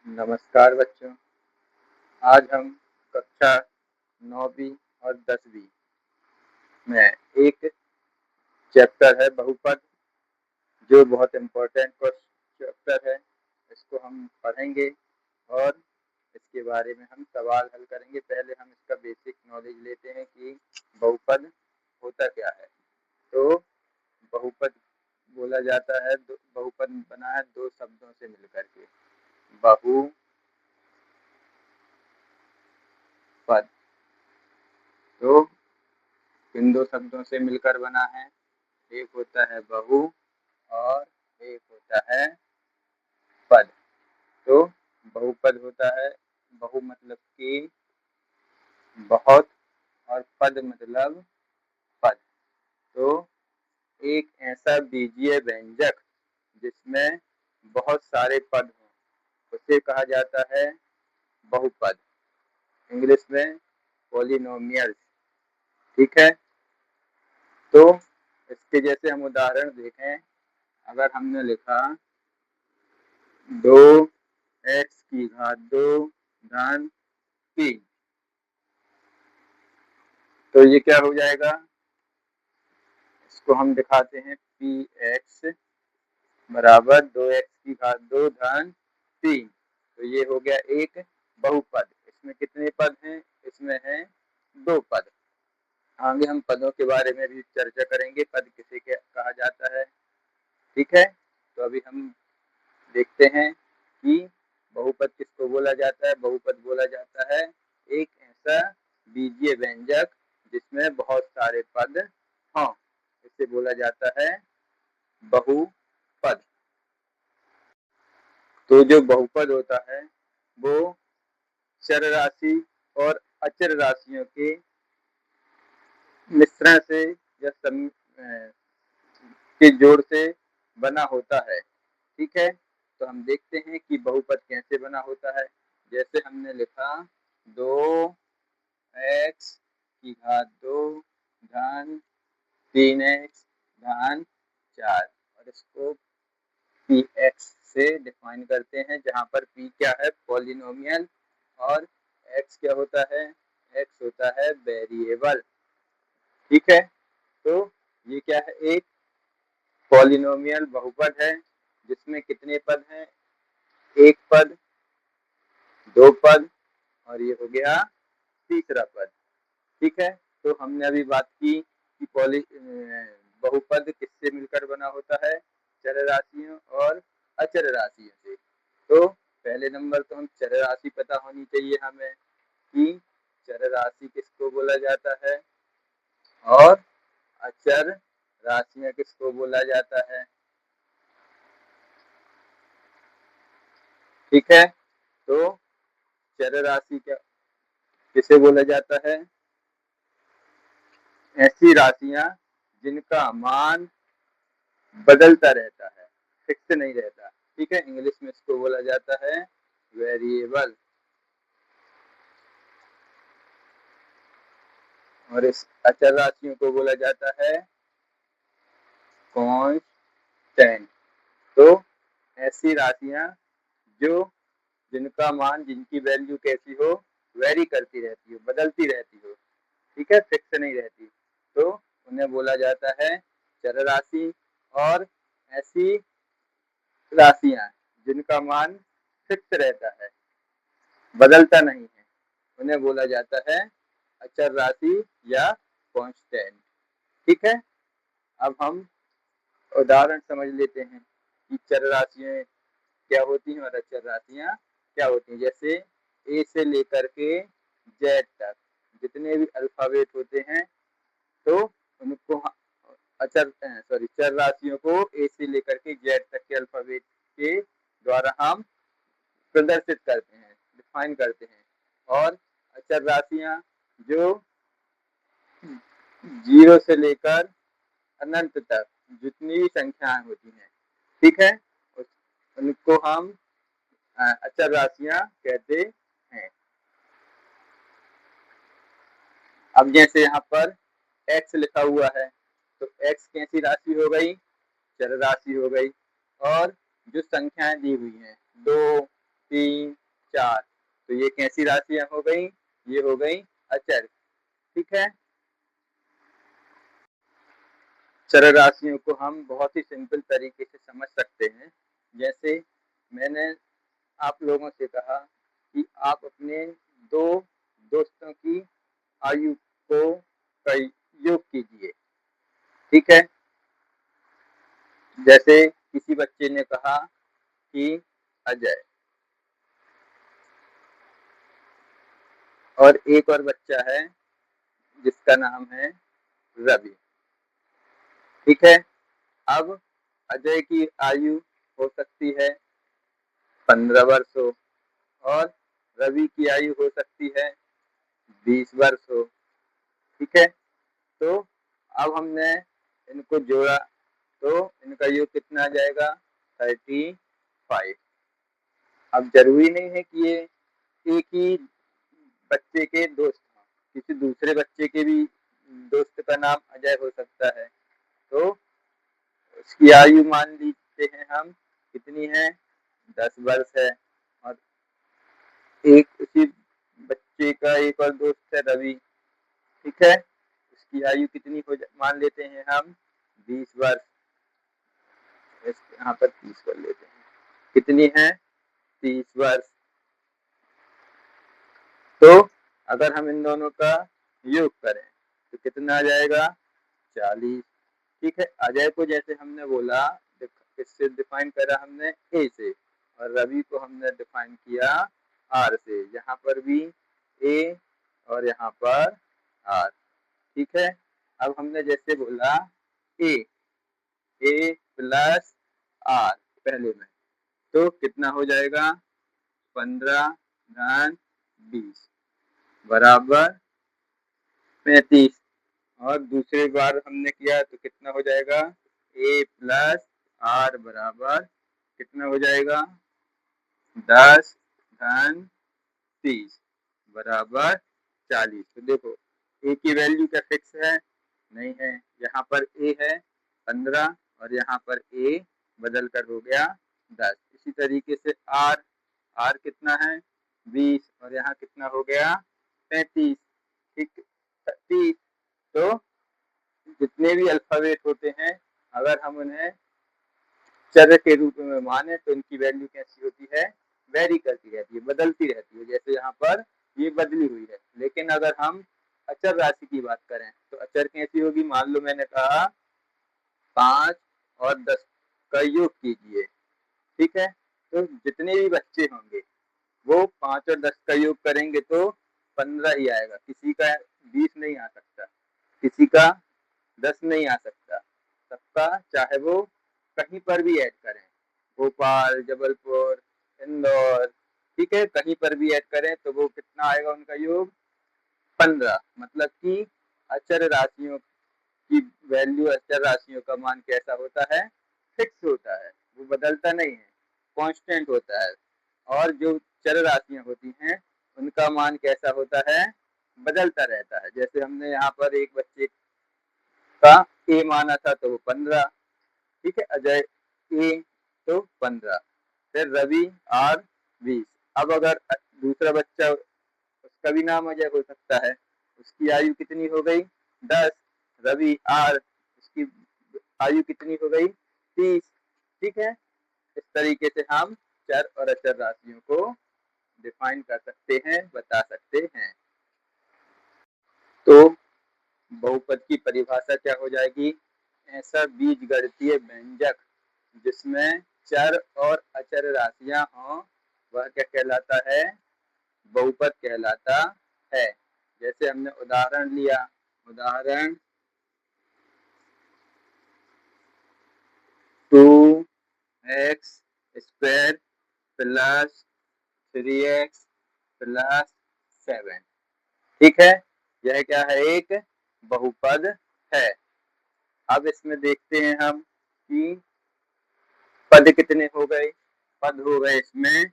नमस्कार बच्चों। आज हम कक्षा 9वीं और 10वीं में एक चैप्टर है बहुपद, जो बहुत इम्पोर्टेंट चैप्टर है। इसको हम पढ़ेंगे और इसके बारे में हम सवाल हल करेंगे। पहले हम इसका बेसिक नॉलेज लेते हैं कि बहुपद होता क्या है। तो बहुपद बोला जाता है, बहुपद बना है दो शब्दों से मिलकर के, बहुपद। तो इन दो शब्दों से मिलकर बना है। एक होता है बहु और एक होता है पद। तो बहुपद होता है, बहु मतलब कि बहुत और पद मतलब पद। तो एक ऐसा बीजीय व्यंजक जिसमें बहुत सारे पद हों उसे कहा जाता है बहुपद, इंग्लिश में पॉलिनोमियल। ठीक है। तो इसके जैसे हम उदाहरण देखें, अगर हमने लिखा 2x की घात 2 धन 3, तो ये क्या हो जाएगा, इसको हम दिखाते हैं px बराबर 2x की घात 2 धन 3। तो ये हो गया एक बहुपद। इसमें कितने पद हैं? इसमें हैं 2 पद। आगे हम पदों के बारे में भी चर्चा करेंगे, पद किसे कहा जाता है। ठीक है। तो अभी हम देखते हैं कि बहुपद किसको बोला जाता है। बहुपद बोला जाता है एक ऐसा बीजीय व्यंजक जिसमें बहुत सारे पद हों, इसे बोला जाता है बहुपद। तो जो बहुपद होता है वो चर राशि और अचर राशियों के मिश्रण से या के जोड़ से बना होता है। ठीक है। तो हम देखते हैं कि बहुपद कैसे बना होता है। जैसे हमने लिखा 2x की घात 2 धन 3x धन 4, और इसको px से डिफाइन करते हैं, जहां पर p क्या है, पॉलिनोमियल, और x क्या होता है, x होता है वेरिएबल। ठीक है। तो ये क्या है, एक पॉलिनोमियल बहुपद है जिसमें कितने पद हैं, एक पद, दो पद, और ये हो गया तीसरा पद। ठीक है। तो हमने अभी बात की कि बहुपद किससे मिलकर बना होता है, चर राशियों और अचर राशियों से। तो पहले नंबर तो हम चर राशि पता होनी चाहिए हमें कि चर राशि किसको बोला जाता है और अचर राशियां किसको बोला जाता है। ठीक है। तो चर राशि क्या किसे बोला जाता है, ऐसी राशियां जिनका मान बदलता रहता है, फिक्स नहीं रहता। ठीक है। इंग्लिश में इसको बोला जाता है वेरिएबल, और इस अचर राशियों को बोला जाता है कांस्टेंट। तो ऐसी राशियां जो जिनका मान, जिनकी वैल्यू कैसी हो, वेरी करती रहती हो, बदलती रहती हो। ठीक है, फिक्स नहीं रहती, तो उन्हें बोला जाता है चर राशि। और ऐसी राशियां जिनका मान फिक्स रहता है, बदलता नहीं है, उन्हें बोला जाता है अचर राशि या कांस्टेंट। ठीक है। अब हम उदाहरण समझ लेते हैं कि चर राशियां क्या होती हैं और अचर राशियां क्या होती हैं। जैसे ए से लेकर के जेड तक जितने भी अल्फाबेट होते हैं, तो उनको चर राशियों को ए से लेकर के जेड तक के अल्फाबेट के द्वारा हम प्रदर्शित करते हैं, डिफाइन करते हैं। और अचर राशियां जो 0 से लेकर अनंत तक जितनी भी संख्याएं होती हैं, ठीक है, उनको हम अचर राशियां कहते हैं। अब जैसे यहाँ पर x लिखा हुआ है, तो x कैसी राशि हो गई, चर राशि हो गई। और जो संख्याएं दी हुई हैं 2, 3, 4। तो ये कैसी राशियां हो गई? ये हो गई अचर। ठीक है, चर राशियों को हम बहुत ही सिंपल तरीके से समझ सकते हैं। जैसे मैंने आप लोगों से कहा कि आप अपने दो दोस्तों की आयु को का योग कीजिए। ठीक है, जैसे किसी बच्चे ने कहा कि अजय, और एक और बच्चा है जिसका नाम है रवि। ठीक है, अब अजय की आयु हो सकती है 15 वर्ष हो, और रवि की आयु हो सकती है 20 वर्ष हो। ठीक है, तो अब हमने इनको जोड़ा तो इनका योग कितना आ जाएगा? 35। अब जरूरी नहीं है कि ये एक ही बच्चे के दोस्त हों, किसी दूसरे बच्चे के भी दोस्त का नाम अजय हो सकता है। तो उसकी आयु मान लीजिए हैं हम, कितनी है? 10 वर्ष है। और एक उसी बच्चे का एक और दोस्त है रवि। ठीक है, उसकी आयु कितनी हो मान लेते हैं हम? 20 वर्ष। यहाँ पर 30 कर लेते हैं। कितनी है? 30 वर्ष। तो अगर हम इन दोनों का योग करें तो कितना आ जाएगा? 40। ठीक है, अजय को जैसे हमने बोला, किससे डिफाइन करा हमने? ए से, और रवि को हमने डिफाइन किया आर से। यहाँ पर भी ए और यहाँ पर आर। ठीक है, अब हमने जैसे बोला ए प्लस आर पहले में, तो कितना हो जाएगा? 15 धन 20 बराबर 35। और दूसरी बार हमने किया तो कितना हो जाएगा? ए प्लस आर बराबर कितना हो जाएगा? 10 धन 30 बराबर 40। तो देखो ए की वैल्यू क्या फिक्स है? नहीं है। यहाँ पर ए है 15 और यहाँ पर ए बदल कर हो गया 10। इसी तरीके से आर कितना है? 20 और यहाँ कितना हो गया? 35। ठीक, 30। तो जितने भी अल्फाबेट होते हैं, अगर हम उन्हें चर के रूप में माने तो इनकी वैल्यू कैसी होती है? वेरी करती रहती है, बदलती रहती है। जैसे यहाँ पर ये बदली हुई है। लेकिन अगर हम अचर राशि की बात करें तो अचर कैसी होगी? मान लो मैंने कहा 5 और 10 का योग कीजिए। ठीक है, तो जितने भी बच्चे होंगे वो 5 और 10 का योग करेंगे तो 15 ही आएगा। किसी का 20 नहीं आ सकता, किसी का 10 नहीं आ सकता। सबका चाहे वो कहीं पर भी ऐड करें, भोपाल, जबलपुर, इंदौर, ठीक है, कहीं पर भी ऐड करें तो वो कितना आएगा उनका योग? 15। मतलब कि अचर राशियों की वैल्यू, अचर राशियों का मान कैसा होता है? फिक्स होता है, वो बदलता नहीं है, कांस्टेंट होता है। और जो चर राशियां होती हैं उनका मान कैसा होता है? बदलता रहता है। जैसे हमने यहाँ पर एक बच्चे का ए माना था तो वो 15। ठीक है, अजय ए तो 15, फिर रवि आर 20। अब अगर दूसरा बच्चा, उसका भी नाम अजय हो सकता है, उसकी आयु कितनी हो गई? 10। रवि आर, उसकी आयु कितनी हो गई? 30। ठीक है, इस तरीके से हम चर और अचर राशियों को डिफाइन कर सकते हैं, बता सकते हैं। तो बहुपद की परिभाषा क्या हो जाएगी? ऐसा बीजगणितीय व्यंजक जिसमें चर और अचर राशियां हों वह क्या कहलाता है? बहुपद कहलाता है। जैसे हमने उदाहरण लिया, उदाहरण 2x square plus 3x plus 7। ठीक है, यह क्या है? एक बहुपद है। अब इसमें देखते हैं हम कि पद कितने हो गए? पद हो गए इसमें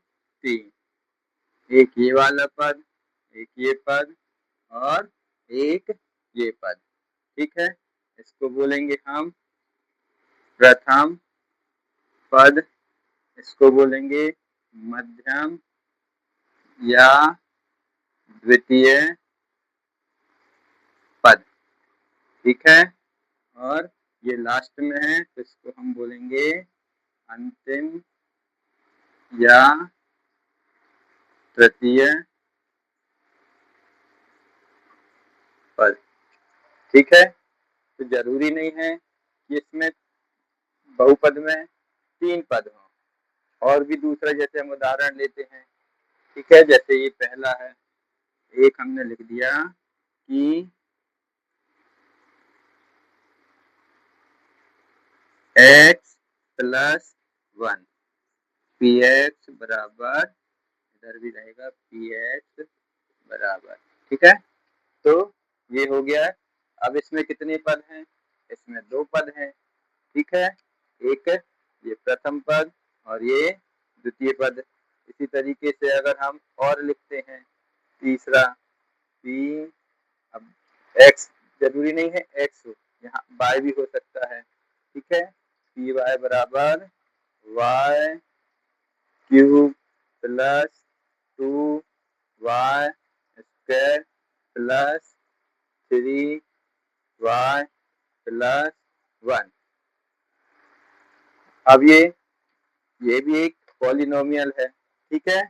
3। एक ये वाला पद, एक ये पद और एक ये पद। ठीक है, इसको बोलेंगे हम प्रथम पद, इसको बोलेंगे मध्यम या द्वितीय पद, ठीक है। और ये लास्ट में है तो इसको हम बोलेंगे अंतिम या तृतीय पद, ठीक है। तो जरूरी नहीं है कि इसमें बहुपद में 3 पद हों, और भी दूसरा जैसे हम उदाहरण लेते हैं, ठीक है। जैसे ये पहला है, एक हमने लिख दिया कि x प्लस 1 पी एक्स बराबर, इधर भी रहेगा पी एक्स बराबर, ठीक है। तो ये हो गया। अब इसमें कितने पद हैं? इसमें 2 पद हैं, ठीक है। एक ये प्रथम पद और ये द्वितीय पद। इसी तरीके से अगर हम और लिखते हैं तीसरा पी, अब x जरूरी नहीं है x हो, यहाँ y भी हो सकता है, ठीक है। पी वाई बराबर y cube plus 2y square plus 3y plus 1। अब ये भी एक पॉलिनोमियल है, ठीक है।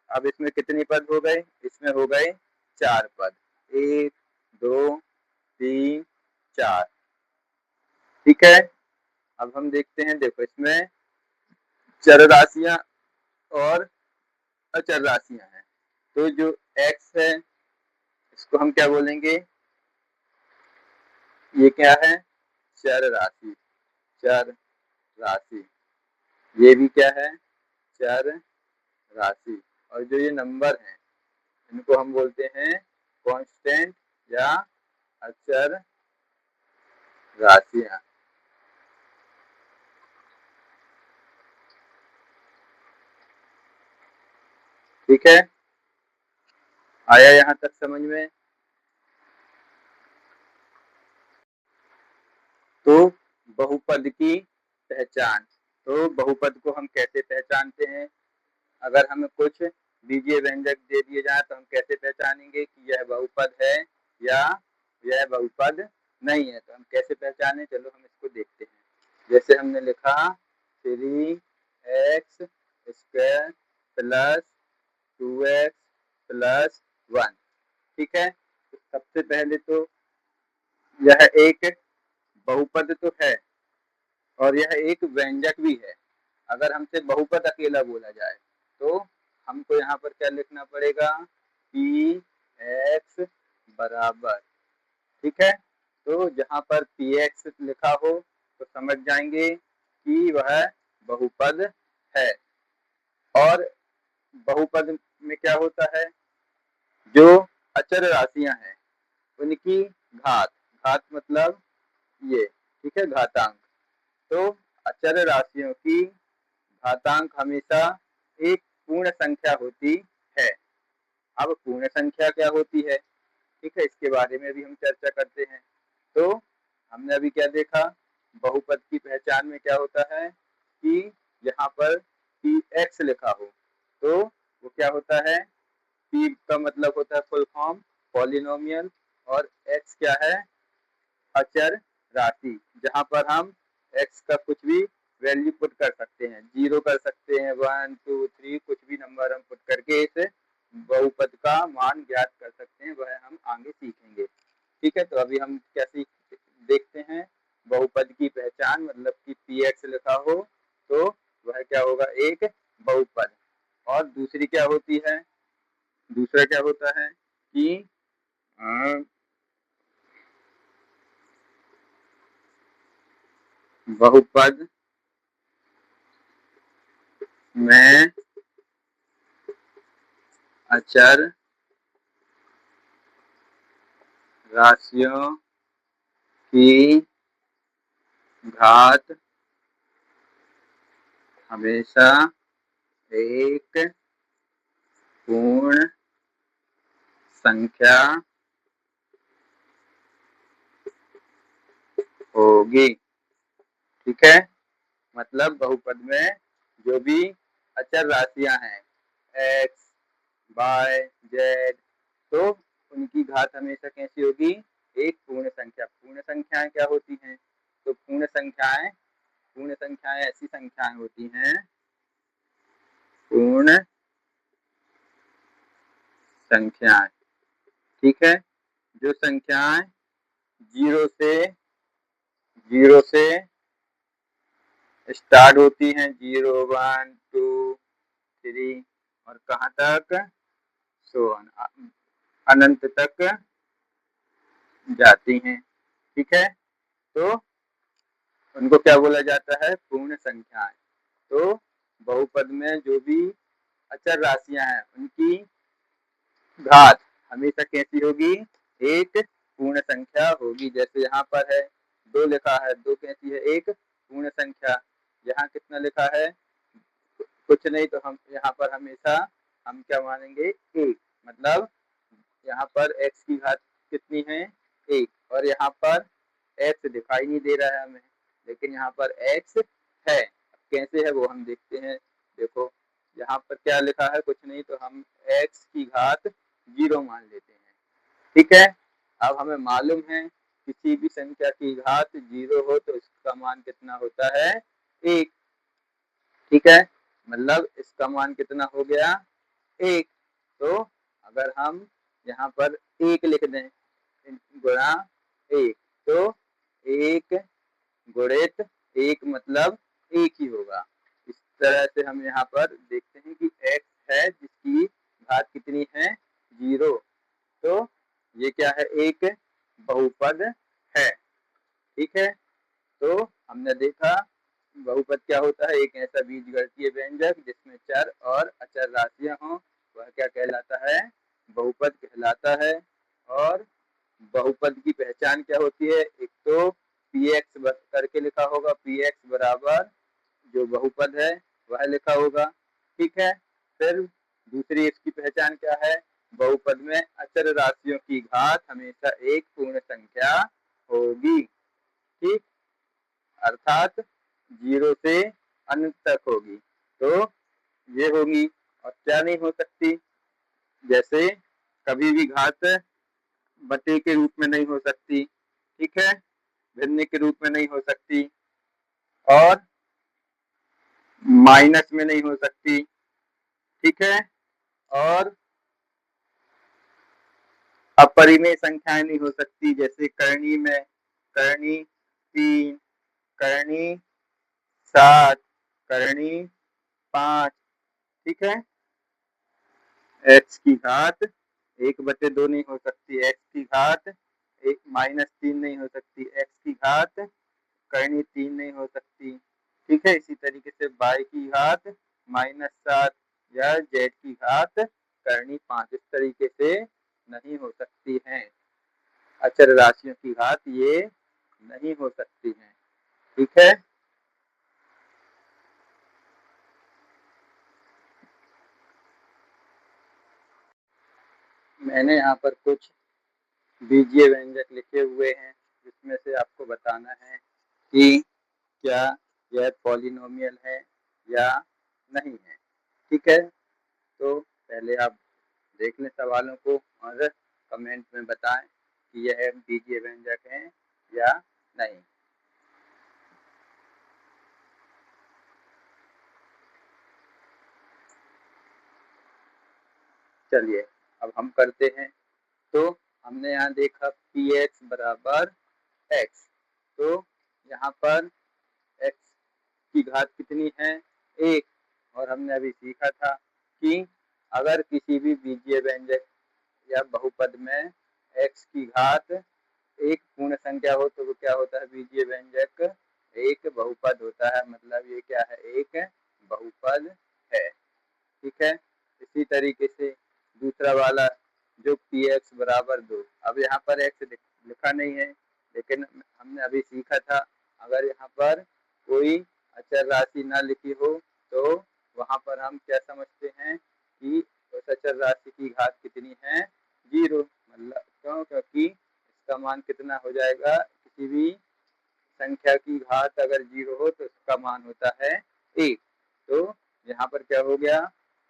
अब इसमें कितने पद हो गए? इसमें हो गए 4 पद, 1 2 3 4, ठीक है। अब हम देखते हैं, देखो इसमें चर राशियां और अचर राशियां हैं। तो जो x है इसको हम क्या बोलेंगे? ये क्या है? चर राशि, चर राशि। ये भी क्या है? चर राशि। और जो ये नंबर है इनको हम बोलते हैं कांस्टेंट या अचर राशियां, ठीक है। आया यहाँ तक समझ में? तो बहुपद की पहचान, तो बहुपद को हम कैसे पहचानते हैं? अगर हमें कुछ बीजीय व्यंजक दे दिए जाए तो हम कैसे पहचानेंगे कि यह बहुपद है या यह बहुपद नहीं है? तो हम कैसे पहचाने, चलो हम इसको देखते हैं। जैसे हमने लिखा 3x square plus 2x plus 1, ठीक है। तो सबसे पहले तो यह एक बहुपद तो है और यह एक व्यंजक भी है। अगर हमसे बहुपद अकेला बोला जाए तो हमको यहाँ पर क्या लिखना पड़ेगा? पी एक्स बराबर, ठीक है। तो जहाँ पर पी एक्स लिखा हो तो समझ जाएंगे कि वह बहुपद है। और बहुपद में क्या होता है? जो अचर राशियां हैं उनकी घात, घात मतलब ये, ठीक है, घातांक। तो अचर राशियों की घातांक हमेशा एक पूर्ण संख्या होती है। अब पूर्ण संख्या क्या होती है, ठीक है, इसके बारे में भी हम चर्चा करते हैं। तो हमने अभी क्या देखा? बहुपद की पहचान में क्या होता है कि यहाँ पर पी एक्स लिखा हो तो वो क्या होता है? पी का मतलब होता है फुल फॉर्म पॉलिनोमियल, और एक्स क्या है? अचर राशि, जहां पर हम x का कुछ भी वैल्यू पुट कर सकते हैं, 0 कर सकते हैं, 1 2 3 कुछ भी नंबर हम पुट करके इस बहुपद का मान ज्ञात कर सकते हैं, वह हम आगे सीखेंगे, ठीक है। तो अभी हम क्या देखते हैं? बहुपद की पहचान मतलब कि पी एक्स लिखा हो तो वह क्या होगा? एक बहुपद। और दूसरी क्या होती है? दूसरा क्या होता है कि बहुपद में अचर राशियों की घात हमेशा एक पूर्ण संख्या होगी, ठीक है। मतलब बहुपद में जो भी अचर राशियां हैं एक्स, वाई, जेड, तो उनकी घात हमेशा कैसी होगी? एक पूर्ण संख्या। पूर्ण संख्याएं क्या होती हैं? तो पूर्ण संख्याएं ऐसी संख्याएं होती हैं, पूर्ण संख्याएं, ठीक है, जो संख्याएं जीरो से स्टार्ट होती हैं, 0, 1, 2, 3 और कहाँ तक? सो अनंत तक जाती हैं, ठीक है। तो उनको क्या बोला जाता है? पूर्ण संख्याएं। तो बहुपद में जो भी अचर राशियां हैं उनकी घात हमेशा कैसी होगी? एक पूर्ण संख्या होगी। जैसे यहाँ पर है 2 लिखा है, 2 कैसी है? एक पूर्ण संख्या। यहाँ कितना लिखा है? कुछ नहीं, तो हम यहाँ पर हमेशा हम क्या मानेंगे? एक। मतलब यहाँ पर x की घात कितनी है? एक। और यहाँ पर x दिखाई नहीं दे रहा है हमें, लेकिन यहाँ पर x है। कैसे है वो हम देखते हैं। देखो यहाँ पर क्या लिखा है? कुछ नहीं, तो हम x की घात 0 मान लेते हैं, ठीक है। अब हमें मालूम है किसी भी संख्या की घात 0 हो तो इसका मान कितना होता है? 1, ठीक है। मतलब इसका मान कितना हो गया? 1। तो अगर हम यहाँ पर 1 लिख दें गुणा 1, तो 1 गुणित 1 मतलब 1 ही होगा। इस तरह से हम यहाँ पर देखते हैं कि x है जिसकी घात कितनी है? 0। तो ये क्या है? एक बहुपद है, ठीक है। तो हमने देखा बहुपद क्या होता है? एक ऐसा बीजगणितीय व्यंजक जिसमें चर और अचर राशियां हों, वह क्या कहलाता है? बहुपद कहलाता है। और बहुपद की पहचान क्या होती है? एक तो px करके लिखा होगा, px बराबर जो बहुपद है वह लिखा होगा, ठीक है। फिर दूसरी इसकी पहचान क्या है? बहुपद में अचर राशियों की घात हमेशा एक पूर्ण संख्या होगी, ठीक, अर्थात 0 से अनंत तक होगी। तो ये होगी। और क्या नहीं हो सकती? जैसे कभी भी घात बटे के रूप में नहीं हो सकती, ठीक है, भिन्न के रूप में नहीं हो सकती, और माइनस में नहीं हो सकती, ठीक है, और अपरिमेय संख्याएं नहीं हो सकती। जैसे करनी में करनी 3, करनी 7, करनी 5, ठीक है। x की घात 1/2 नहीं हो सकती, x की घात -3 नहीं हो सकती, x की घात करनी 3 नहीं हो सकती, ठीक है। इसी तरीके से y की घात -7 या z की घात करनी 5 इस तरीके से नहीं हो सकती है। अचर राशियों की घात ये नहीं हो सकती है, ठीक है। मैंने यहाँ पर कुछ बीजीय व्यंजक लिखे हुए हैं जिसमें से आपको बताना है कि क्या यह पॉलिनोमियल है या नहीं है, ठीक है। तो पहले आप देख लें सवालों को और कमेंट में बताएं कि यह बीजीय व्यंजक है या नहीं। चलिए अब हम करते हैं। तो हमने यहाँ देखा px बराबर x, तो यहाँ पर x की घात कितनी है? 1। और हमने अभी सीखा था कि अगर किसी भी बीजीय व्यंजक या बहुपद में x की घात एक पूर्ण संख्या हो तो वो क्या होता है? बीजीय व्यंजक एक बहुपद होता है। मतलब ये क्या है? एक बहुपद है, ठीक है। इसी तरीके से दूसरा वाला जो px बराबर 2, अब यहाँ पर x लिखा नहीं है, लेकिन हमने अभी सीखा था अगर यहाँ पर कोई अचर राशि ना लिखी हो तो वहां पर हम क्या समझते हैं कि उस अचर राशि की घात कितनी है? 0। मतलब क्यों? क्योंकि इसका मान कितना हो जाएगा? किसी भी संख्या की घात अगर 0 हो तो इसका मान होता है 1। तो यहाँ पर क्या हो गया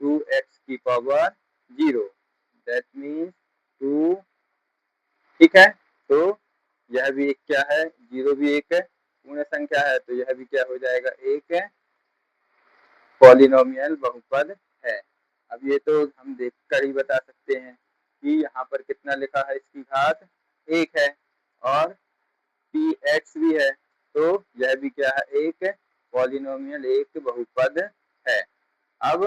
2x की पावर 0, दैट मीन्स 2, ठीक है। तो यह भी एक क्या है, 0 भी एक पूर्ण संख्या है, तो यह भी क्या हो जाएगा, एक पॉलिनोमियल बहुपद है। अब ये तो हम देखकर ही बता सकते हैं कि यहाँ पर कितना लिखा है, इसकी घात 1 है और px भी है, तो यह भी क्या है, एक पॉलिनोमियल, एक बहुपद है। अब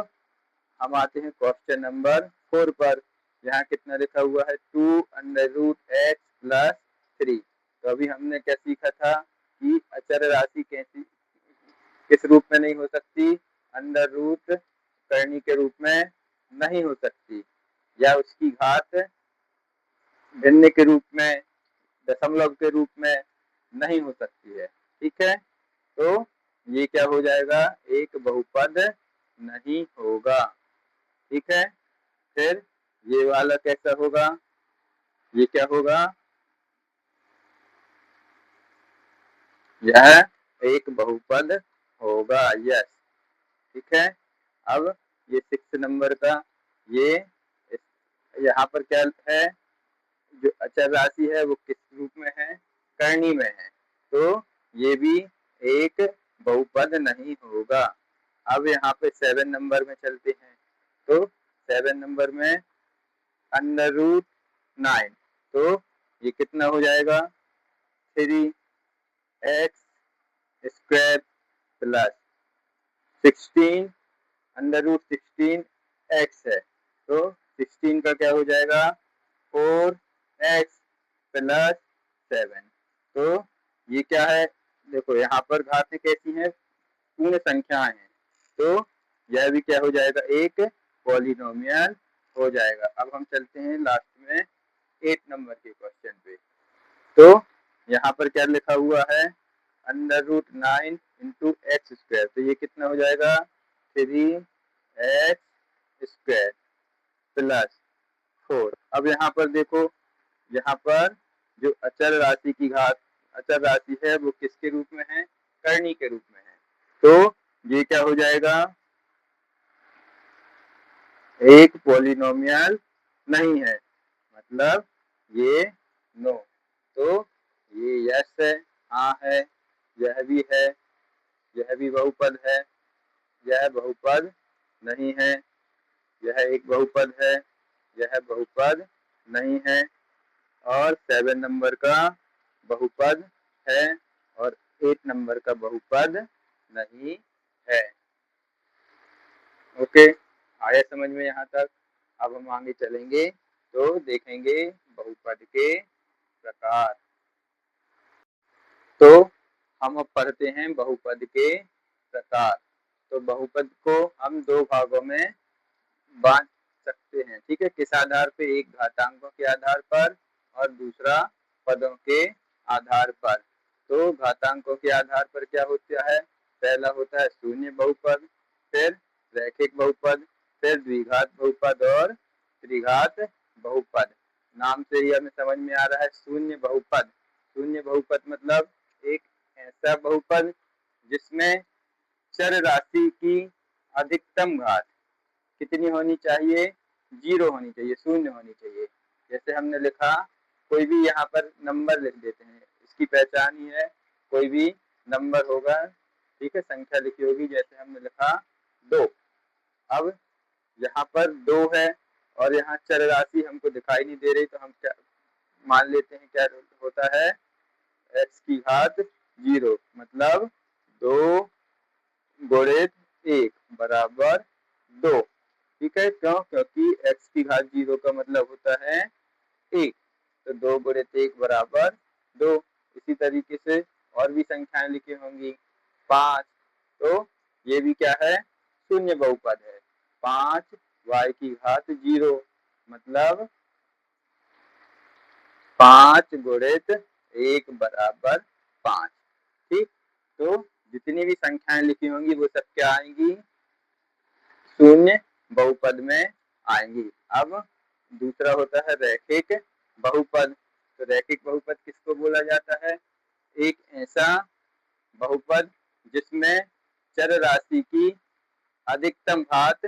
हम आते हैं क्वेश्चन नंबर 4 पर। यहाँ कितना लिखा हुआ है, 2√x + 3। तो अभी हमने क्या सीखा था कि अचर राशि कैसी किस रूप में नहीं हो सकती, अंडर रूट करनी के रूप में नहीं हो सकती, या उसकी घात भिन्न के रूप में, दशमलव के रूप में नहीं हो सकती है, ठीक है। तो ये क्या हो जाएगा, एक बहुपद नहीं होगा, ठीक है। फिर ये वाला कैसा होगा, ये क्या होगा, यह एक बहुपद होगा, यस, ठीक है। अब ये 6 नंबर का, ये यहाँ पर क्या है, जो अचर राशि है वो किस रूप में है, करनी में है, तो ये भी एक बहुपद नहीं होगा। अब यहाँ पे 7 नंबर में चलते हैं, तो 7 नंबर में √9, तो ये कितना हो जाएगा, 3x² + 16 √16x है, तो 16 का क्या हो जाएगा, 4x + 7। तो ये क्या है, देखो यहाँ पर घातें कैसी हैं, पूर्ण संख्याएं हैं, तो यह भी क्या हो जाएगा, एक पॉलिनोमियल हो जाएगा। अब हम चलते हैं लास्ट में 8 नंबर के क्वेश्चन पे। तो यहाँ पर क्या लिखा हुआ है, √9 × x², तो ये कितना हो जाएगा, 3x² + 4। अब यहाँ पर देखो, यहाँ पर जो अचर राशि की घात, अचर राशि है वो किसके रूप में है, करनी के रूप में है, तो ये क्या हो जाएगा, एक पॉलिनोमियल नहीं है, मतलब ये नो। तो ये यस है, हाँ है, यह भी है, यह भी बहुपद है, यह बहुपद नहीं है, यह एक बहुपद है, यह बहुपद नहीं है, और 7 नंबर का बहुपद है और 8 नंबर का बहुपद नहीं है। ओके, आया समझ में यहाँ तक। अब हम आगे चलेंगे तो देखेंगे बहुपद के प्रकार। तो हम अब पढ़ते हैं बहुपद के प्रकार। तो बहुपद को हम 2 भागों में बांट सकते हैं, ठीक है, किस आधार पे, एक घातांकों के आधार पर और दूसरा पदों के आधार पर। तो घातांकों के आधार पर क्या होता है, पहला होता है शून्य बहुपद, फिर रैखिक बहुपद, फिर द्विघात बहुपद और त्रिघात बहुपद। नाम से ही हमें समझ में आ रहा है शून्य बहुपद। शून्य बहुपद मतलब एक ऐसा बहुपद जिसमें चर राशि की अधिकतम घात कितनी होनी चाहिए, 0 होनी चाहिए, शून्य होनी चाहिए। जैसे हमने लिखा, कोई भी यहाँ पर नंबर लिख देते हैं, इसकी पहचान ही है, कोई भी नंबर होगा, ठीक है, संख्या लिखी होगी, जैसे हमने लिखा 2। अब यहाँ पर 2 है और यहाँ चर राशि हमको दिखाई नहीं दे रही, तो हम क्या मान लेते हैं, क्या होता है, x की घात 0, मतलब 2 गुणित 1 बराबर 2, ठीक है। क्यों, क्योंकि x की घात 0 का मतलब होता है 1, तो 2 गुणित 1 बराबर 2। इसी तरीके से और भी संख्याएं लिखी होंगी, 5, तो ये भी क्या है, शून्य बहुपद है, 5 y की घात 0, मतलब 5 गुणित 1 बराबर 5, ठीक। तो जितनी भी संख्याएं लिखी होंगी वो सब क्या आएंगी, शून्य बहुपद में आएंगी। अब दूसरा होता है रैखिक बहुपद। तो रैखिक बहुपद किसको बोला जाता है, एक ऐसा बहुपद जिसमें चर राशि की अधिकतम घात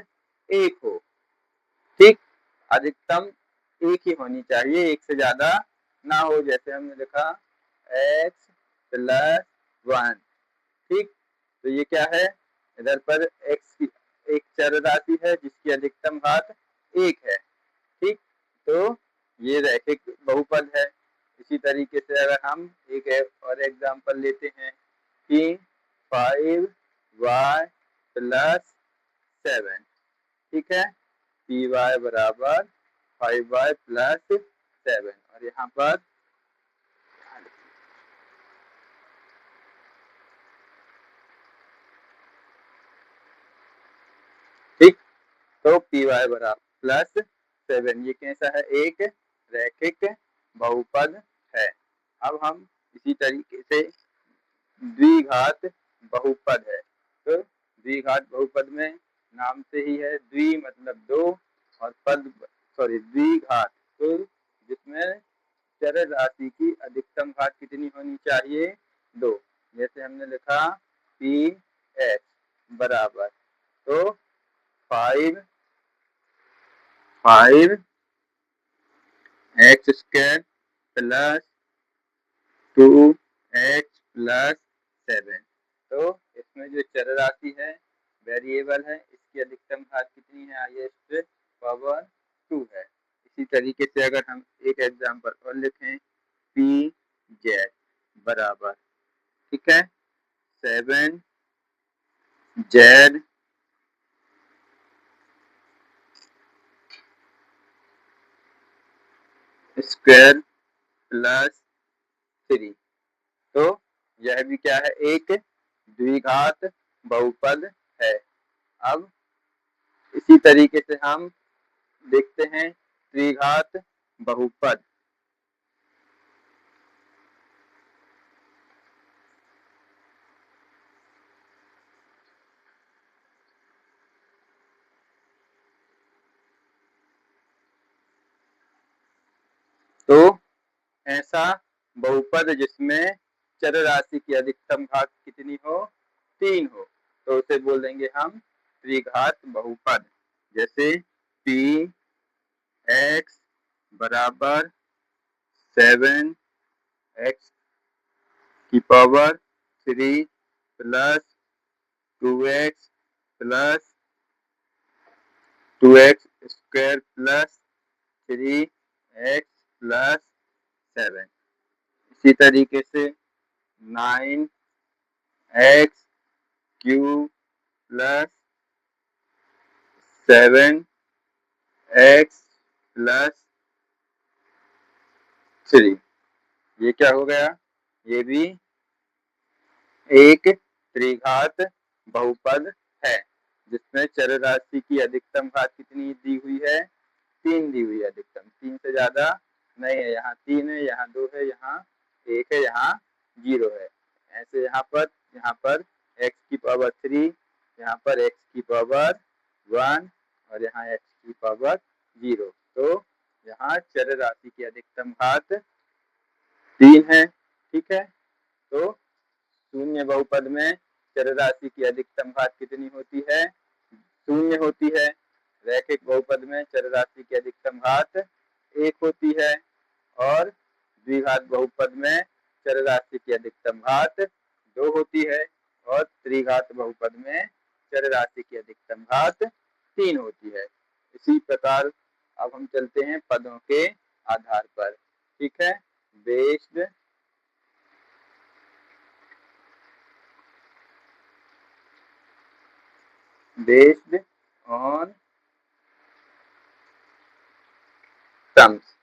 एक हो। ठीक, अधिकतम एक ही होनी चाहिए, एक से ज्यादा ना हो। जैसे हमने लिखा x प्लस 1। ठीक, तो ये क्या है, इधर पर x की एक चर राशि है जिसकी अधिकतम घात एक है। ठीक, तो ये रैखिक बहुपद है। इसी तरीके से अगर हम एक और एग्जांपल लेते हैं कि 5y प्लस 7। ठीक है, पी वाई बराबर 5y प्लस 7। और यहाँ पर ठीक, तो पी वाई बराबर प्लस 7 ये कैसा है, एक रैखिक बहुपद है। अब हम इसी तरीके से द्विघात बहुपद है, तो द्विघात बहुपद में नाम से ही है, द्वि मतलब दो और पद द्विघात, तो जिसमें चर राशि की अधिकतम घात कितनी होनी चाहिए, दो। जैसे हमने लिखा पी एच बराबर, तो 5 x square plus 2x plus 7। तो इसमें जो चर राशि है, वेरिएबल है, इसकी अधिकतम घात कितनी है, हाईएस्ट पावर 2 है। इसी तरीके से अगर हम एक एग्जांपल और लिखें पी जेड बराबर, ठीक है, 7z स्क्वायर प्लस 3। तो यह भी क्या है, एक द्विघात बहुपद है। अब इसी तरीके से हम देखते हैं त्रिघात बहुपद। तो ऐसा बहुपद जिसमें चर राशि की अधिकतम घात कितनी हो, 3 हो, तो उसे बोल देंगे हम त्रिघात बहुपद। जैसे पी एक्स बराबर 7x की power 3 plus 2x plus 2x square plus 3x plus 7। इसी तरीके से 9x cube plus 7x plus 3। ये क्या हो गया, ये भी एक त्रिघात बहुपद है जिसमें चर राशि की अधिकतम घात कितनी दी हुई है, 3 दी हुई है अधिकतम, 3 से ज्यादा नहीं है। यहाँ 3 है, यहाँ 2 है, यहाँ 1 है, यहाँ 0 है। ऐसे यहाँ पर x की पावर 3, यहाँ पर x की पावर 1 और यहाँ x की पावर 0। तो यहाँ चर राशि की अधिकतम घात 3 है। ठीक है, तो शून्य बहुपद में चर राशि की अधिकतम घात कितनी होती है, 0 होती है। रैखिक बहुपद में चर राशि की अधिकतम घात 1 होती है और द्विघात बहुपद में चर राशि की अधिकतम घात 2 होती है और त्रिघात बहुपद में चर राशि की अधिकतम घात 3 होती है। इसी प्रकार अब हम चलते हैं पदों के आधार पर। ठीक है, बेस्ड ऑन टर्म्स।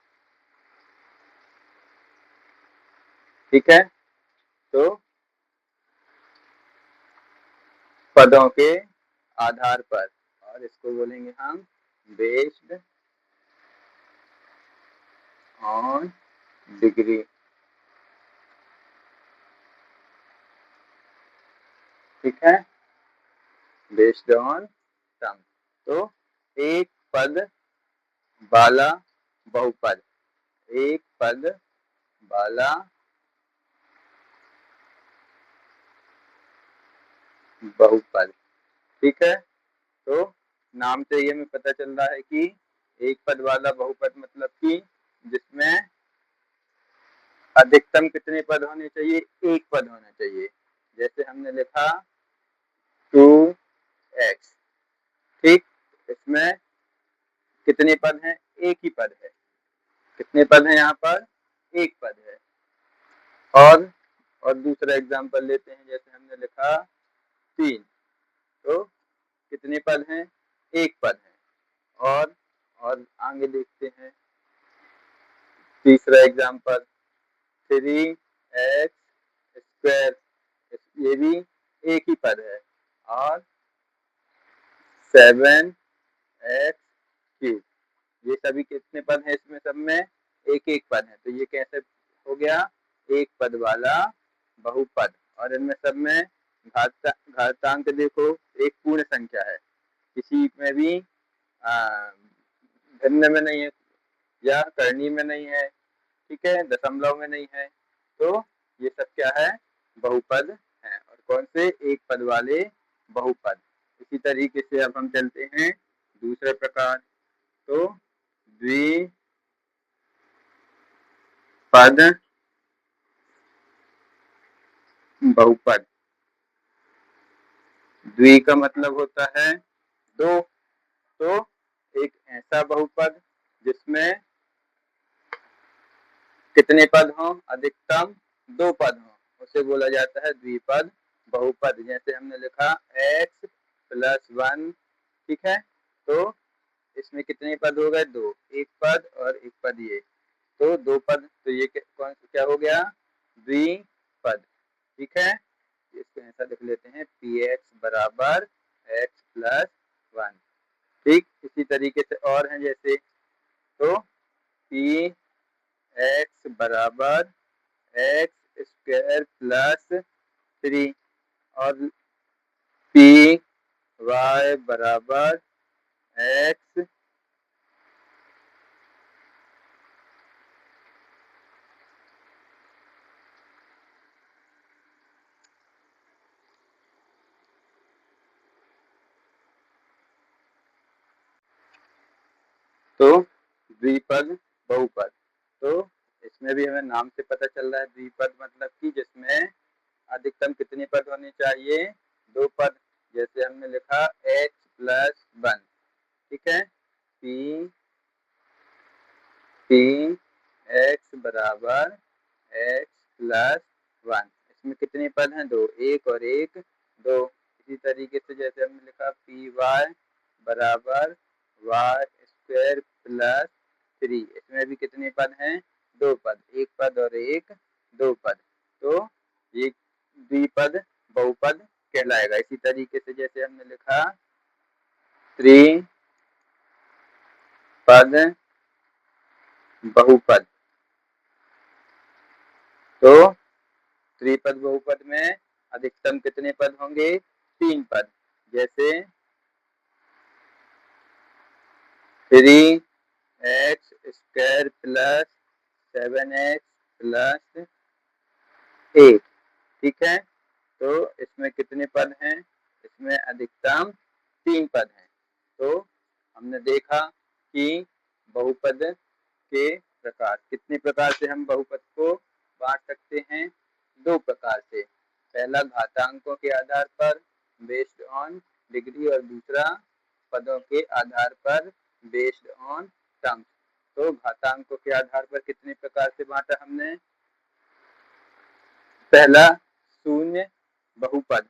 ठीक है, तो पदों के आधार पर, और इसको बोलेंगे हम बेस्ड ऑन डिग्री। ठीक है, बेस्ड ऑन सम। तो एक पद वाला बहुपद, एक पद वाला बहुपद। ठीक है, तो नाम से ही हमें पता चल रहा है कि एक पद वाला बहुपद मतलब कि जिसमें अधिकतम कितने पद होने चाहिए, एक पद होना चाहिए। जैसे हमने लिखा 2x, ठीक, इसमें कितने पद हैं, एक ही पद है। कितने पद हैं यहाँ पर, एक पद है। और दूसरा एग्जांपल लेते हैं, जैसे हमने लिखा 3, तो कितने पद हैं, एक पद है। और आगे देखते हैं तीसरा एग्जांपल 3x स्क्वायर, ये भी एक ही पद है। और 7x क्यूब, ये सभी कितने पद हैं, इसमें सब में एक एक पद है। तो ये कैसे हो गया, एक पद वाला बहुपद। और इनमें सब में घातांक देखो, एक पूर्ण संख्या है, किसी में भी भिन्न में नहीं है या करनी में नहीं है, ठीक है, दशमलव में नहीं है। तो ये सब क्या है, बहुपद है। और कौन से, एक पद वाले बहुपद। इसी तरीके से अब हम चलते हैं दूसरे प्रकार। तो द्विपद बहुपद। द्वि का मतलब होता है दो। तो एक ऐसा बहुपद जिसमें कितने पद हों, अधिकतम दो पद हों, उसे बोला जाता है द्विपद बहुपद। जैसे हमने लिखा x + 1, ठीक है, तो इसमें कितने पद हो गए, दो, एक पद और एक पद, ये तो दो पद। तो ये कौन सा क्या हो गया, द्विपद, ठीक है। इसको ऐसा लिख लेते हैं px = x + 1, ठीक। इसी तरीके से और हैं, जैसे तो px = x² + 3 और py = x तो द्विपद बहुपद। तो इसमें भी हमें नाम से पता चल रहा है, द्विपद मतलब कि जिसमें अधिकतम कितने पद होने चाहिए, दो पद। जैसे हमने लिखा x + 1, ठीक है, x = x + 1, इसमें कितने पद हैं, दो, एक और एक, दो। इसी तरीके से जैसे हमने लिखा py = y² + 3, इसमें भी कितने पद हैं, दो पद, एक पद और एक, दो पद। तो ये द्विपद बहुपद कहलाएगा। इसी तरीके से जैसे हमने लिखा त्रिपद बहुपद। तो त्रिपद बहुपद में अधिकतम कितने पद होंगे, तीन पद। जैसे 3x² + 7x + 8, ठीक है। तो इसमें कितने पद हैं, इसमें अधिकतम तीन पद हैं। तो हमने देखा कि बहुपद के प्रकार, कितने प्रकार से हम बहुपद को बांट सकते हैं, दो प्रकार से। पहला घातांकों के आधार पर बेस्ड ऑन डिग्री, और दूसरा पदों के आधार पर बेस्ड ऑन टर्म्स। तो घातांकों के आधार पर कितने प्रकार से बांटा हमने, पहला शून्य बहुपद।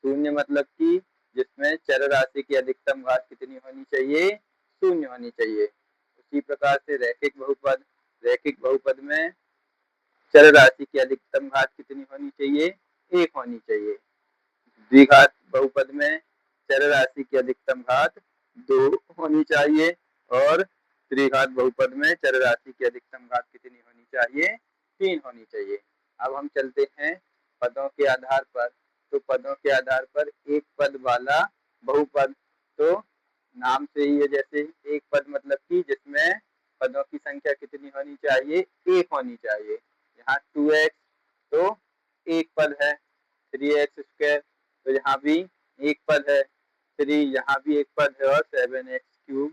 शून्य मतलब कि जिसमें चर राशि की अधिकतम घात कितनी होनी चाहिए, शून्य होनी चाहिए। उसी प्रकार से रैखिक बहुपद। रैखिक बहुपद में चर राशि की अधिकतम घात कितनी होनी चाहिए, एक होनी चाहिए। द्विघात बहुपद में चर राशि की अधिकतम घात दो होनी चाहिए, और त्रिघात बहुपद में चर राशि की अधिकतम घात कितनी होनी चाहिए, तीन होनी चाहिए। अब हम चलते हैं पदों के आधार पर। तो पदों के आधार पर एक पद वाला बहुपद, तो नाम से ही है, जैसे एक पद मतलब कि जिसमें पदों की संख्या कितनी होनी चाहिए, एक होनी चाहिए। यहाँ 2x तो एक पद है, 3x² तो यहाँ भी एक पद है, 3 यहाँ भी एक पद है और 7x3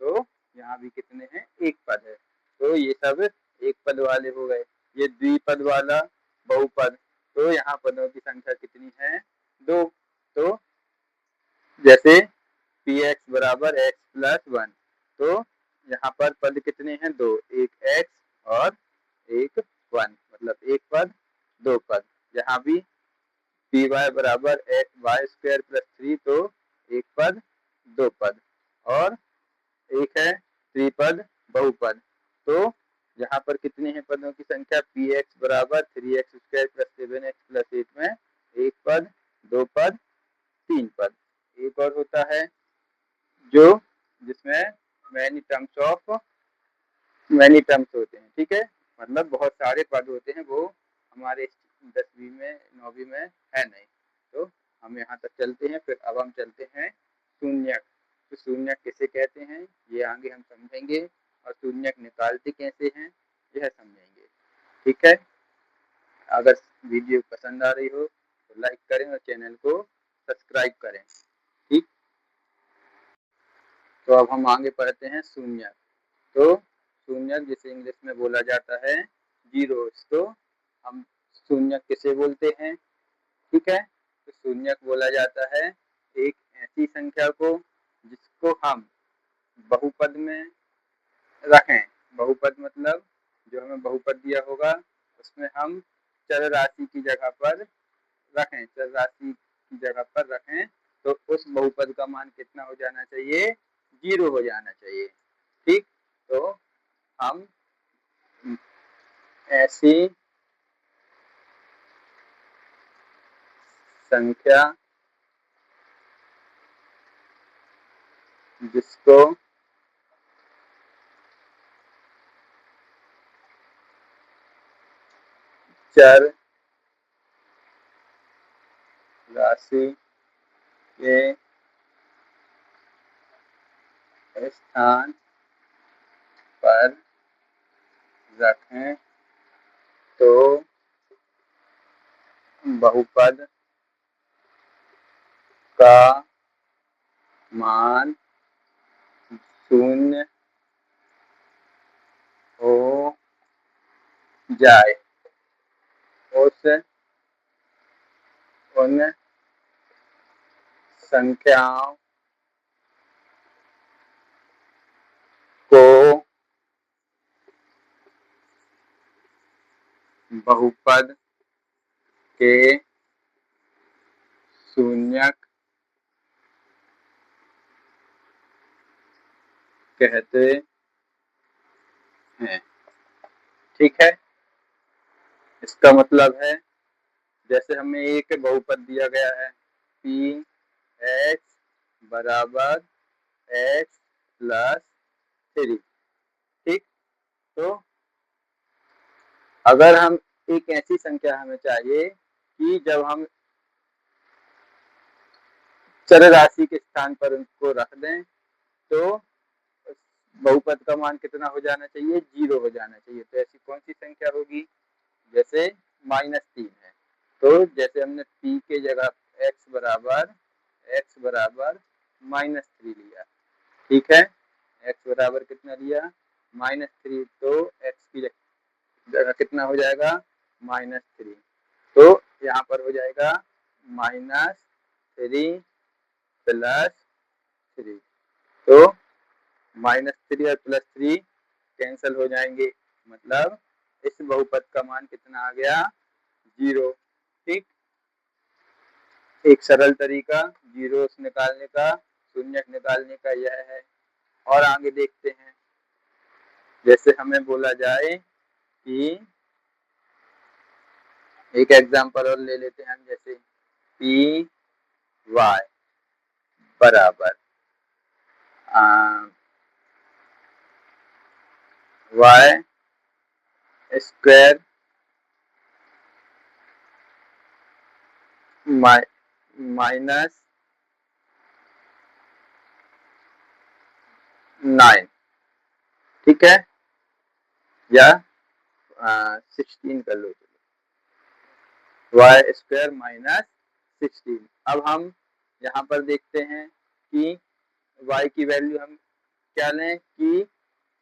तो यहाँ भी कितने हैं, एक पद है। तो ये सब एक पद वाले हो गए। ये द्विपद वाला बहुपद, तो यहाँ पदों की संख्या कितनी है, 2। तो जैसे px बराबर x प्लस 1, तो यहाँ पर पद कितने हैं, 2, एक x और एक 1, मतलब एक पद दो पद। यहाँ भी py बराबर वाई स्क्वायर प्लस 3, तो एक पद दो पद और एक है त्रिपद बहुपद। तो यहाँ पर कितने हैं पदों की संख्या, px बराबर 3x square plus 7x plus 8 में एक पद, दो पद, तीन पद। एक और होता है जो जिसमें मैनी टर्म्स होते हैं, ठीक है, मतलब बहुत सारे पद होते हैं, वो हमारे 10वीं में 9वीं में है नहीं। तो हम यहाँ तक चलते हैं, फिर अब हम चलते हैं शून्यक। तो शून्यक किसे कहते हैं ये आगे हम समझेंगे, और शून्यक निकालते कैसे हैं यह समझेंगे, ठीक है। अगर वीडियो पसंद आ रही हो तो लाइक करें और चैनल को सब्सक्राइब करें, ठीक। तो अब हम आगे पढ़ते हैं शून्यक। तो शून्यक जिसे इंग्लिश में बोला जाता है जीरोस, तो हम शून्यक किसे बोलते हैं, ठीक है। तो शून्यक बोला जाता है एक ऐसी संख्या को जिसको हम बहुपद में रखें। बहुपद मतलब जो हमें बहुपद दिया होगा उसमें हम चर राशि की जगह पर रखें, चर राशि की जगह पर रखें, तो उस बहुपद का मान कितना हो जाना चाहिए, 0 हो जाना चाहिए, ठीक। तो हम ऐसी संख्या जिसको चर राशि के स्थान पर रखें तो बहुपद का मान 0 हो जाए। उन संख्याओं को बहुपद के शून्यक कहते हैं, ठीक है। इसका मतलब है जैसे हमें एक बहुपद दिया गया है पी एक्स बराबर एक्स प्लस 3, ठीक। तो अगर हम एक ऐसी संख्या हमें चाहिए कि जब हम चर राशि के स्थान पर उनको रख दें तो बहुपद का मान कितना हो जाना चाहिए, 0 हो जाना चाहिए। तो ऐसी कौन सी संख्या होगी, जैसे -3 है, तो जैसे हमने p के जगह x बराबर -3 लिया, ठीक है। x बराबर कितना लिया, -3, तो x की जगह कितना हो जाएगा, -3, तो यहाँ पर हो जाएगा -3 प्लस 3, तो -3 और +3 कैंसिल हो जाएंगे, मतलब इस बहुपद का मान कितना आ गया, 0, ठीक। एक सरल तरीका जीरोस निकालने का, शून्यक निकालने का यह है। और आगे देखते हैं, जैसे हमें बोला जाए कि एक एग्जांपल और ले लेते हैं हम, जैसे पी वाई बराबर वाई स्क्वायर माइनस 9, ठीक है, या 16 कर लो, वाई स्क्वायर -16। अब हम यहाँ पर देखते हैं कि y की वैल्यू हम क्या लें कि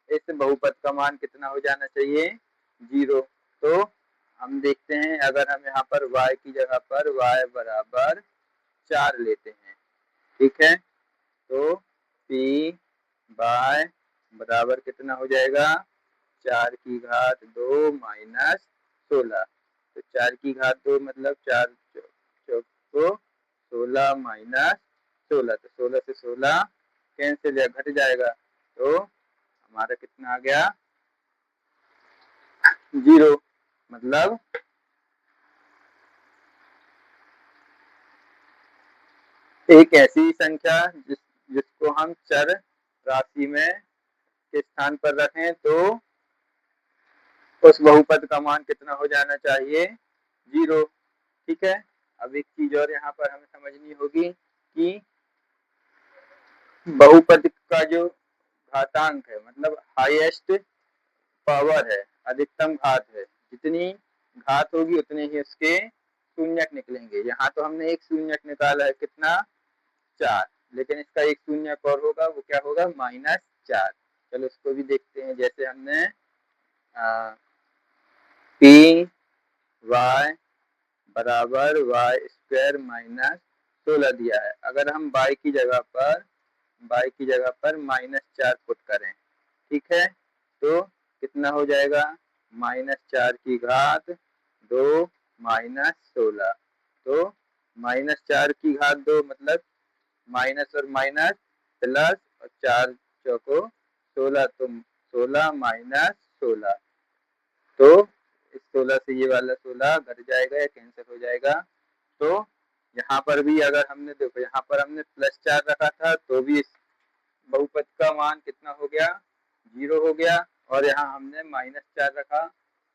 इस बहुपद का मान कितना हो जाना चाहिए, 0। तो हम देखते हैं, अगर हम यहाँ पर y की जगह पर y बराबर 4 लेते हैं, ठीक है, तो p बाय बराबर कितना हो जाएगा, 4 की घात 2 माइनस 16। तो 4 की घात 2 मतलब 4 चौक को 16 माइनस 16, तो 16 से 16 कैंसिल या घट जाएगा, तो हमारा कितना आ गया, 0। मतलब एक ऐसी संख्या जिसको हम चर राशि में के स्थान पर रखें तो उस बहुपद का मान कितना हो जाना चाहिए, 0। ठीक है। अब एक चीज और यहाँ पर हमें समझनी होगी कि बहुपद का जो घातांक है मतलब हाईएस्ट पावर है, अधिकतम घात है, जितनी घात होगी उतने ही उसके शून्यक निकलेंगे। यहाँ तो हमने एक शून्यक निकाला है, कितना, 4, लेकिन इसका एक शून्यक और होगा, वो क्या होगा, -4। चलो उसको भी देखते हैं। जैसे हमने पी वाई बराबर y² माइनस 16 दिया है। अगर हम y की जगह पर -4 पुट करें, ठीक है, तो कितना हो जाएगा, -4 की घात 2 माइनस 16। तो -4 की घात 2 मतलब माइनस और माइनस प्लस, और 4 चौको 16, तो 16 माइनस 16। तो इस 16 से ये वाला 16 घट जाएगा या कैंसिल हो जाएगा। तो यहाँ पर भी अगर हमने देखो, यहाँ पर हमने +4 रखा था तो भी इस बहुपद का मान कितना हो गया, 0 हो गया, और यहाँ हमने -4 रखा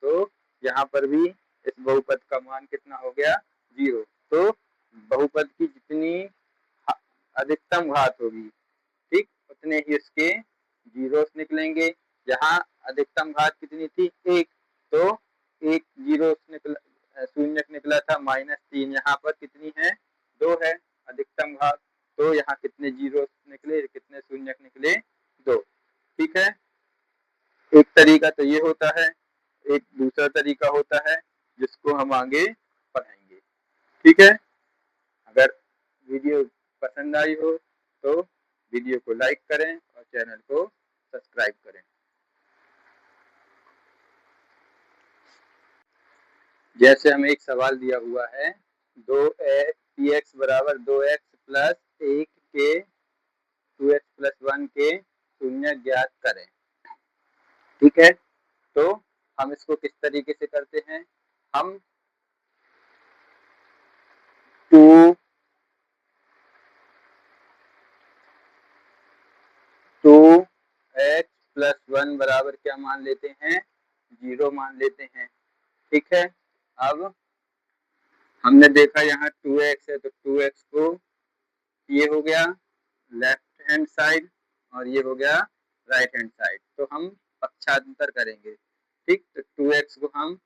तो यहाँ पर भी इस बहुपद का मान कितना हो गया, 0। तो बहुपद की जितनी अधिकतम घात होगी, ठीक, उतने ही इसके जीरोस निकलेंगे। यहाँ अधिकतम घात कितनी थी, 1, तो 1 जीरो निकला, शून्यक निकला था, -3। यहाँ पर कितनी है, 2 है अधिकतम घात, तो यहाँ कितने जीरो निकले, कितने शून्यक निकले, 2। ठीक है। एक तरीका तो ये होता है, एक दूसरा तरीका होता है जिसको हम आगे पढ़ाएंगे। ठीक है। अगर वीडियो पसंद आई हो तो वीडियो को लाइक करें और चैनल को सब्सक्राइब करें। जैसे हमें एक सवाल दिया हुआ है, 2x बराबर 2x प्लस 1 के 2x प्लस 1 के शून्य ज्ञात करें। ठीक है, तो हम इसको किस तरीके से करते हैं, हम 2x प्लस 1 बराबर क्या मान लेते हैं, 0 मान लेते हैं। ठीक है। अब हमने देखा यहाँ 2x है तो 2x को ये हो गया लेफ्ट हैंड साइड और ये हो गया राइट हैंड साइड, तो हम पक्षांतर करेंगे। ठीक, तो 2x को हम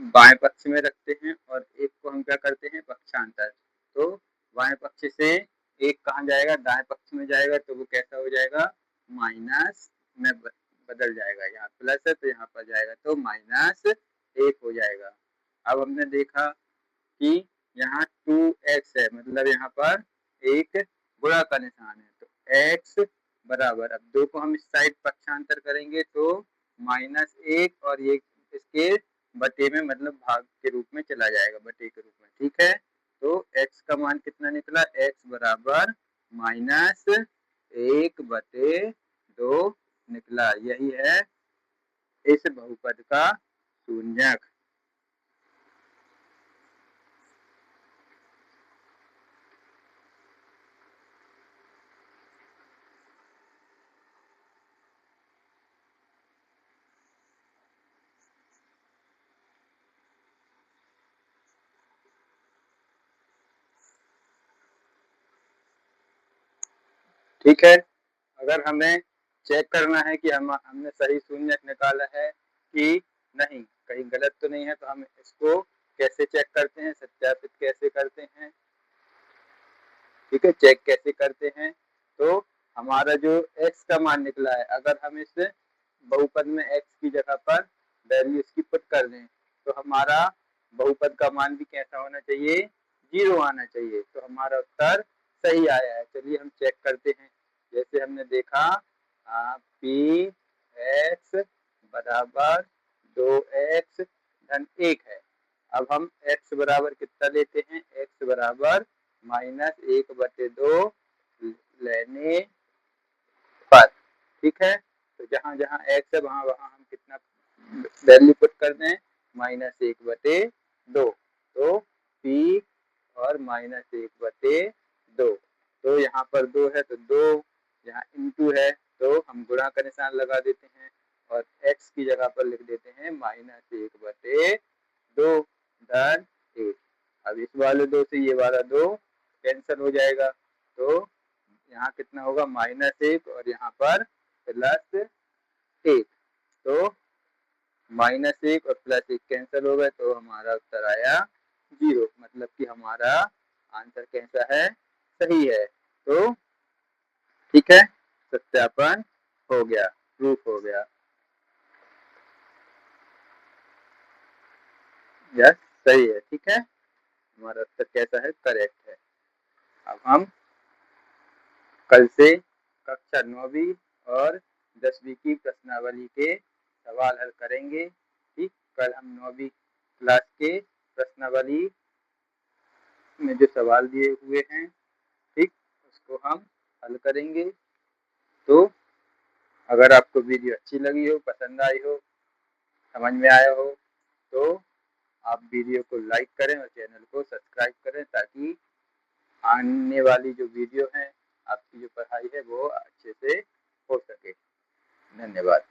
बाएं पक्ष में रखते हैं और एक को हम क्या करते हैं, पक्षांतर। तो बाएं पक्ष से एक कहाँ जाएगा, दाएं पक्ष में जाएगा, तो वो कैसा हो जाएगा, माइनस में बदल जाएगा। यहाँ प्लस है तो यहाँ पर जाएगा तो -1 हो जाएगा। अब हमने देखा कि यहाँ 2x है, मतलब यहाँ पर एक गुणा का निशान है, तो x बराबर, अब 2 को हम इस साइड पक्षांतर करेंगे तो -1, और ये इसके बटे में मतलब भाग के रूप में चला जाएगा, बटे के रूप में। ठीक है, तो x का मान कितना निकला, x बराबर -1/2 निकला। यही है इस बहुपद का शून्यक। ठीक है। अगर हमें चेक करना है कि हमने सही शून्यक निकाला है कि नहीं, कहीं गलत तो नहीं है, तो हम इसको कैसे चेक करते हैं, सत्यापित कैसे करते हैं। ठीक है, चेक कैसे करते हैं, तो हमारा जो x का मान निकला है, अगर हम इस बहुपद में x की जगह पर वैल्यू इसकी पुट कर दें तो हमारा बहुपद का मान भी कैसा होना चाहिए, 0 आना चाहिए। तो हमारा उत्तर सही आया है। चलिए हम चेक करते हैं। जैसे हमने देखा पी एक्स बराबर 2x धन 1 है। अब हम x बराबर कितना लेते हैं, x बराबर -1/2 लेने पर, ठीक है। तो जहां जहां x है वहां वहां हम कितना वैल्यू पुट कर दें, -1/2। तो p और -1/2, तो यहाँ पर 2 है तो 2, यहाँ इंटू है तो हम गुणा का निशान लगा देते हैं और x की जगह पर लिख देते हैं -1/2 धन 1। अब इस वाले 2 से ये वाला 2 कैंसिल हो जाएगा, तो यहाँ कितना होगा -1 और यहाँ पर +1। तो -1 और +1 कैंसिल हो गए तो हमारा उत्तर आया 0। मतलब कि हमारा आंसर कैसा है, सही है। तो ठीक है, सत्यापन हो गया, प्रूफ हो गया। यस, सही है, ठीक है, हमारा उत्तर कैसा है, करेक्ट है। अब हम कल से कक्षा 9वीं और 10वीं की प्रश्नावली के सवाल हल करेंगे। ठीक, कल हम 9वीं क्लास के प्रश्नावली में जो सवाल दिए हुए हैं, ठीक, उसको हम हल करेंगे। तो अगर आपको वीडियो अच्छी लगी हो, पसंद आई हो, समझ में आया हो, तो आप वीडियो को लाइक करें और चैनल को सब्सक्राइब करें ताकि आने वाली जो वीडियो है, आपकी जो पढ़ाई है वो अच्छे से हो सके। धन्यवाद।